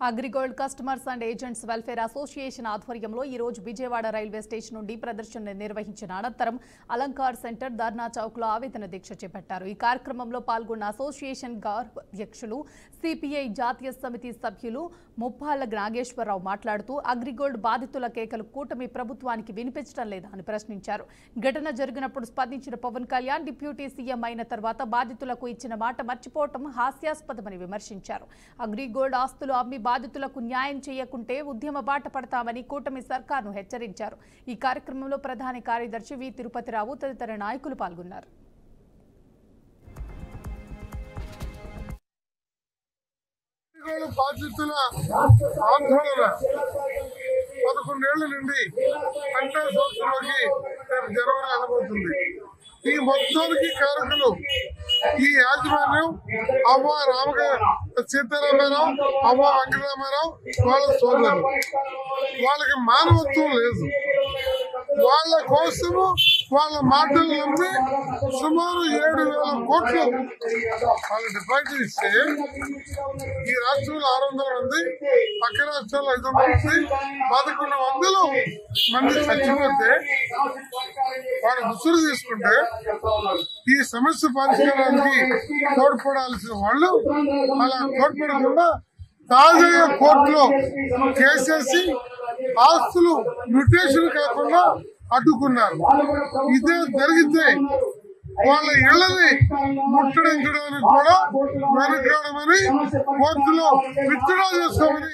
AgriGold customers and agents welfare association ఆధ్వర్యంలో ఈ రోజు విజయవాడ రైల్వే స్టేషన్ నుండి ప్రదర్శన నిర్వహించిన అనంతరం అలంకార్ సెంటర్ ధర్నా చౌక్ లో ఆవేదన దీక్ష చేపట్టారు। ఈ కార్యక్రమంలో పాల్గొన్న అసోసియేషన్ అధ్యక్షులు సిపిఐ జాతీయ సమితి సభ్యులు ముప్పాళ్ల నాగేశ్వరరావు మాట్లాడుతూ అగ్రిగోల్డ్ బాధితుల కేకలు కూటమి ప్రభుత్వానికి వినిపించడం లేదా అని ప్రశ్నించారు। ఘటన జరిగినప్పుడు స్పందించిన పవన్ కళ్యాణ్ డిప్యూటీ సీఎం అయిన తర్వాత బాధితులకు ఇచ్చిన మాట మర్చిపోవడం హాస్యాస్పదమని విమర్శించారు। అగ్రిగోల్డ్ ఆస్తులు అమ్మి బాధితులకు న్యాయం చేయకుంటే ఉద్యమ బాట పడతామని కూటమి సర్కార్ను హెచ్చరించారు। ఈ కార్యక్రమంలో ప్రధాన కార్యదర్శి వి తిరుపతిరావు తదితర నాయకులు పాల్గొన్నారు। బాధితుల ఆందోళన 11 ఏళ్ల నుండి అంటే సంవత్సరంలోకి జనవరి అనబోతుంది। ఈ మొత్తానికి కారకులు ఈ యాజమాన్యం అవ్వ సీతారామారావు, అవ్వ వెంకటరామారావు వాళ్ళ సోదరులు। వాళ్ళకి మానవత్వం లేదు। వాళ్ళ కోసము వాళ్ళ మాటలు నమ్మి సుమారు 7,000 కోట్లు వాళ్ళు డిపాజిట్ ఇస్తే ఈ రాష్ట్రంలో 600 మంది, పక్క రాష్ట్రాల్లో 500 మంది, 1100 మంది చచ్చిపోతే వాళ్ళు ఉసురు తీసుకుంటే ఈ సమస్య పరిష్కారానికి తోడ్పడాల్సిన వాళ్ళు అలా తోడ్పడకుండా తాజాగా కోర్టులో కేసేసి ఆస్తులు మ్యూటేషన్ కాకుండా అడ్డుకున్నారు। ఇదే జరిగితే వాళ్ళ ఇళ్లని ముట్టడించడానికి కూడా వెనుకాడమని కోర్టులో విత్డ్రా చేసుకోమని